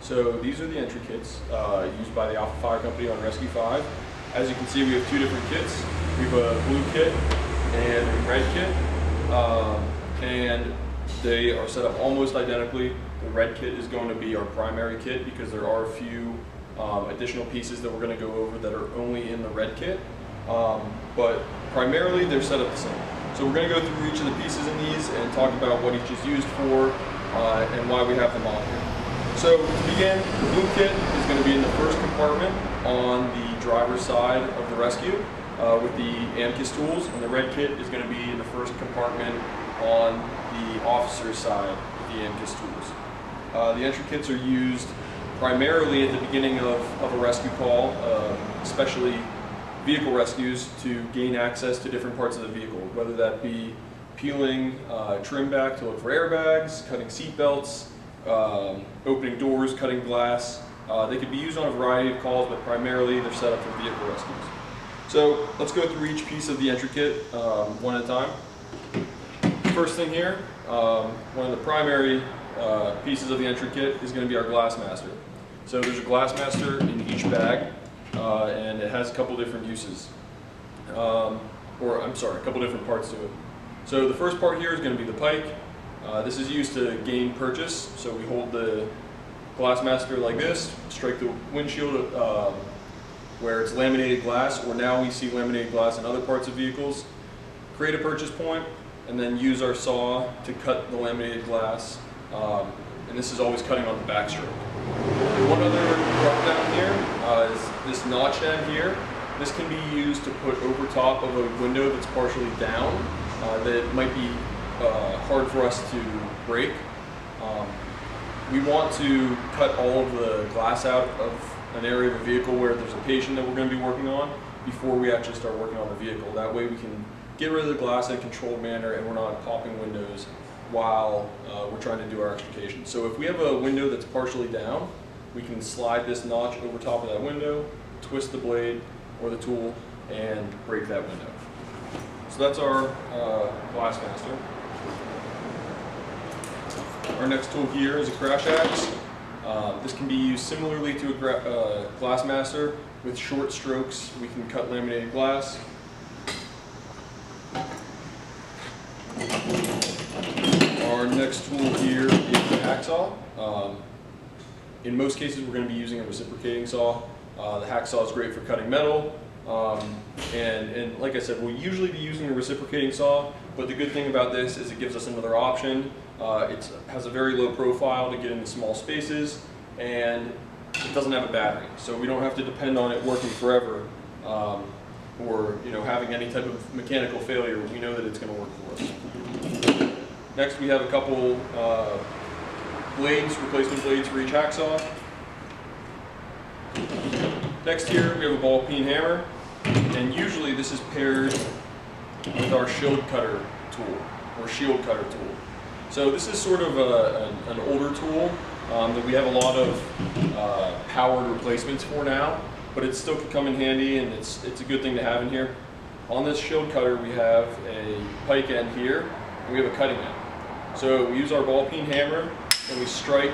So these are the entry kits used by the Alpha Fire Company on Rescue 5. As you can see, we have two different kits. We have a blue kit and a red kit, and they are set up almost identically. The red kit is going to be our primary kit because there are a few additional pieces that we're going to go over that are only in the red kit, but primarily they're set up the same. So we're going to go through each of the pieces in these and talk about what each is used for and why we have them on here. So to begin, the blue kit is going to be in the first compartment on the driver's side of the rescue with the AMCUS tools, and the red kit is going to be in the first compartment on the officer's side with the AMCUS tools. The entry kits are used primarily at the beginning of a rescue call, especially vehicle rescues, to gain access to different parts of the vehicle, whether that be peeling trim back to look for airbags, cutting seat belts, opening doors, cutting glass. They could be used on a variety of calls, but primarily they're set up for vehicle rescues. So let's go through each piece of the entry kit one at a time. First thing here, one of the primary pieces of the entry kit is going to be our glass master. So there's a glass master in each bag, and it has a couple different uses, a couple different parts to it. So the first part here is going to be the pike. This is used to gain purchase. So we hold the glass master like this, strike the windshield where it's laminated glass, or now we see laminated glass in other parts of vehicles, create a purchase point, and then use our saw to cut the laminated glass. And this is always cutting on the back stroke. One other drop down here is this notch end here. This can be used to put over top of a window that's partially down that might be hard for us to break. We want to cut all of the glass out of an area of a vehicle where there's a patient that we're going to be working on before we actually start working on the vehicle. That way we can get rid of the glass in a controlled manner and we're not popping windows while we're trying to do our extrication. So if we have a window that's partially down, we can slide this notch over top of that window, twist the blade or the tool, and break that window. So that's our glass master. Our next tool here is a crash axe. This can be used similarly to a glass master. With short strokes, we can cut laminated glass. Our next tool here is the hacksaw. In most cases, we're going to be using a reciprocating saw. The hacksaw is great for cutting metal. And like I said, we'll usually be using a reciprocating saw, but the good thing about this is it gives us another option. It has a very low profile to get into small spaces, and it doesn't have a battery, so we don't have to depend on it working forever or having any type of mechanical failure. We know that it's going to work for us. Next, we have a couple blades, replacement blades for each hacksaw. Next here, we have a ball peen hammer, and usually this is paired with our shield cutter tool, or shield cutter tool. So this is sort of an older tool that we have a lot of powered replacements for now, but it still could come in handy, and it's a good thing to have in here. On this shield cutter, we have a pike end here, and we have a cutting end. So we use our ball peen hammer, and we strike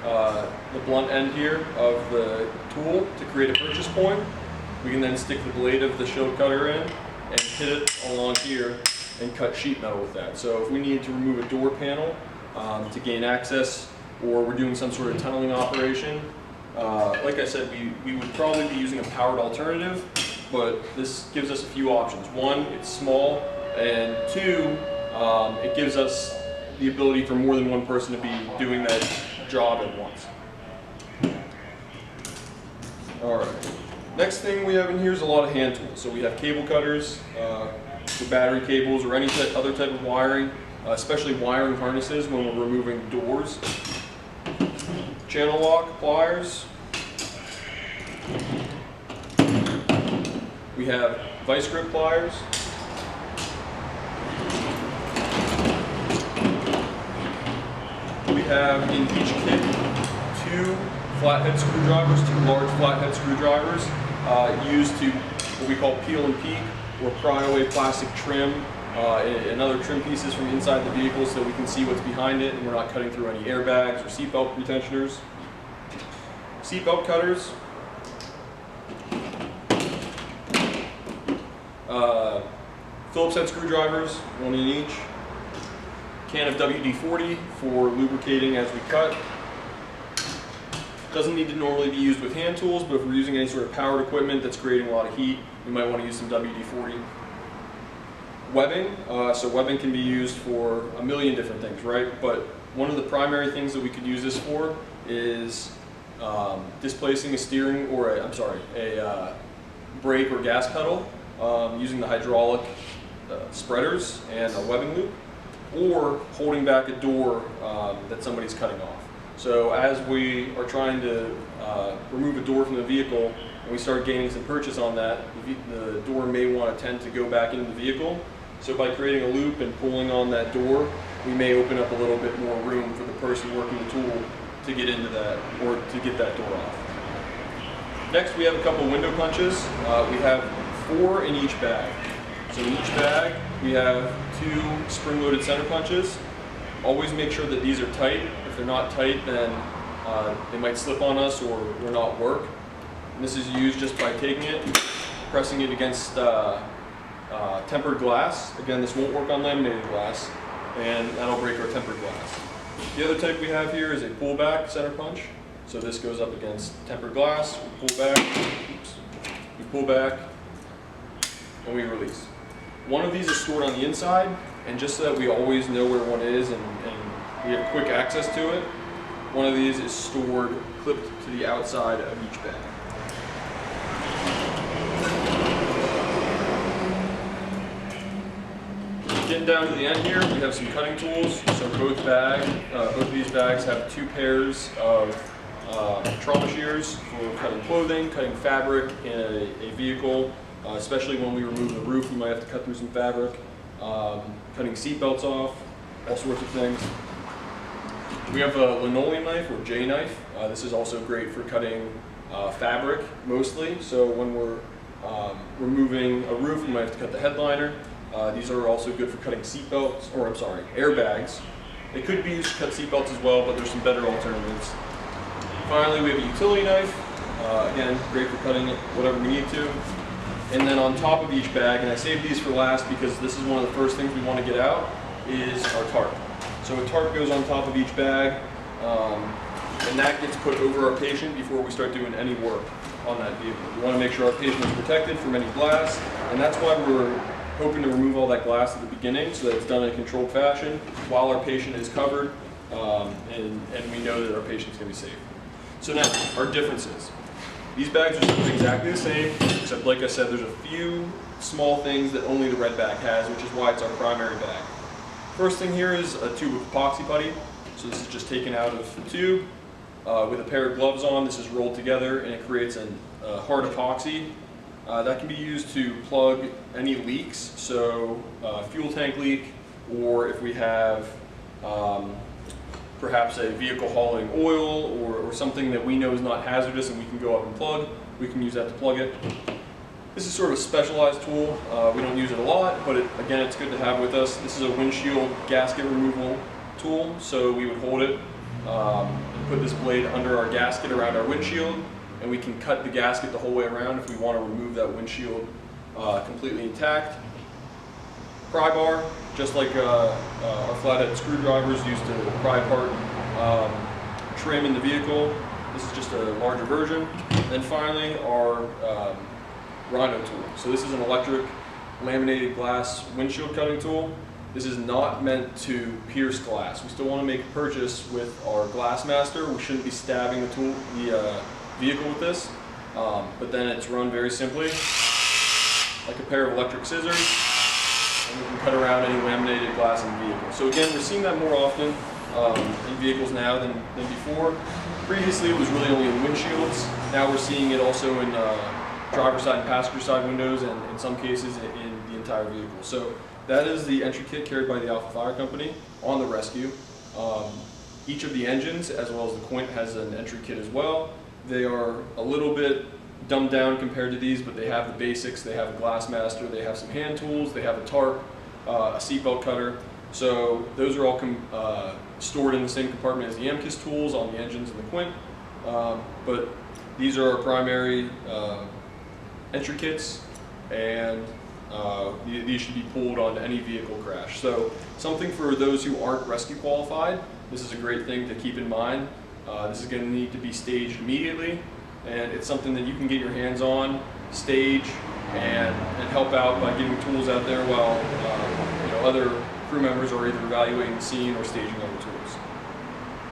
the blunt end here of the tool to create a purchase point. We can then stick the blade of the shield cutter in and hit it along here and cut sheet metal with that. So if we need to remove a door panel to gain access, or we're doing some sort of tunneling operation, like I said, we would probably be using a powered alternative, but this gives us a few options. One, it's small, and two, it gives us the ability for more than one person to be doing that job at once. Alright, next thing we have in here is a lot of hand tools. So we have cable cutters, for battery cables, or any other type of wiring, especially wiring harnesses when we're removing doors. Channel lock pliers. We have vice grip pliers. We have in each kit two flathead screwdrivers, two large flathead screwdrivers used to what we call peel and peek, or pry away plastic trim and other trim pieces from inside the vehicle so that we can see what's behind it and we're not cutting through any airbags or seatbelt retentioners. seatbelt cutters, Phillips head screwdrivers, 1 in each, can of WD-40 for lubricating as we cut. Doesn't need to normally be used with hand tools, but if we're using any sort of powered equipment that's creating a lot of heat, we might want to use some WD-40. Webbing, so webbing can be used for a million different things, right? But one of the primary things that we could use this for is displacing a steering, or a brake or gas pedal using the hydraulic spreaders and a webbing loop, or holding back a door that somebody's cutting off. So as we are trying to remove a door from the vehicle and we start gaining some purchase on that, the door may want to tend to go back into the vehicle. So by creating a loop and pulling on that door, we may open up a little bit more room for the person working the tool to get into that, or to get that door off. Next, we have a couple window punches. We have 4 in each bag. So in each bag, we have 2 spring-loaded center punches. Always make sure that these are tight. If they're not tight, then they might slip on us or not work. And this is used just by taking it, pressing it against tempered glass. Again, this won't work on laminated glass, and that'll break our tempered glass. The other type we have here is a pullback center punch. So this goes up against tempered glass, we pull back, we pull back, and we release. One of these is stored on the inside, and just so that we always know where one is and we have quick access to it, one of these is stored clipped to the outside of each bag. Getting down to the end here, we have some cutting tools. So both of these bags have 2 pairs of trauma shears for cutting clothing, cutting fabric in a vehicle, especially when we remove the roof, we might have to cut through some fabric, cutting seat belts off, all sorts of things. We have a linoleum knife, or J knife. This is also great for cutting fabric mostly. So when we're removing a roof, we might have to cut the headliner. These are also good for cutting seat belts, or airbags. They could be used to cut seat belts as well, but there's some better alternatives. Finally, we have a utility knife. Again, great for cutting whatever we need to. And then on top of each bag, and I saved these for last because this is one of the first things we want to get out, is our tarp. So a tarp goes on top of each bag, and that gets put over our patient before we start doing any work on that vehicle. We want to make sure our patient is protected from any glass, and that's why we're hoping to remove all that glass at the beginning so that it's done in a controlled fashion while our patient is covered, and we know that our patient's going to be safe. So now, our differences. These bags are exactly the same, except like I said, there's a few small things that only the red bag has, which is why it's our primary bag. First thing here is a tube of epoxy putty. So this is just taken out of the tube with a pair of gloves on. This is rolled together and it creates a hard epoxy that can be used to plug any leaks. So fuel tank leak, or if we have perhaps a vehicle hauling oil or something that we know is not hazardous and we can go up and plug, we can use that to plug it. This is sort of a specialized tool. We don't use it a lot, but again, it's good to have with us. This is a windshield gasket removal tool, so we would hold it and put this blade under our gasket around our windshield, and we can cut the gasket the whole way around if we want to remove that windshield completely intact. Pry bar, just like our flathead screwdrivers used to pry apart trim in the vehicle. This is just a larger version. And then finally, our Rhino Tool. So this is an electric laminated glass windshield cutting tool. This is not meant to pierce glass. We still want to make a purchase with our Glass Master. We shouldn't be stabbing the vehicle with this, but then it's run very simply, like a pair of electric scissors, and we can cut around any laminated glass in the vehicle. So again, we're seeing that more often in vehicles now than before. Previously, it was really only in windshields. Now we're seeing it also in driver's side and passenger side windows, and in some cases in the entire vehicle. So that is the entry kit carried by the Alpha Fire Company on the rescue. Each of the engines, as well as the Quint, has an entry kit as well. They are a little bit dumbed down compared to these, but they have the basics. They have a Glass Master, they have some hand tools, they have a tarp, a seatbelt cutter. So those are all stored in the same compartment as the MKIS tools on the engines and the Quint. But these are our primary entry kits, and these should be pulled onto any vehicle crash. So something for those who aren't rescue qualified, this is a great thing to keep in mind. This is going to need to be staged immediately, and it's something that you can get your hands on, stage, and help out by getting tools out there while other crew members are either evaluating the scene or staging other tools.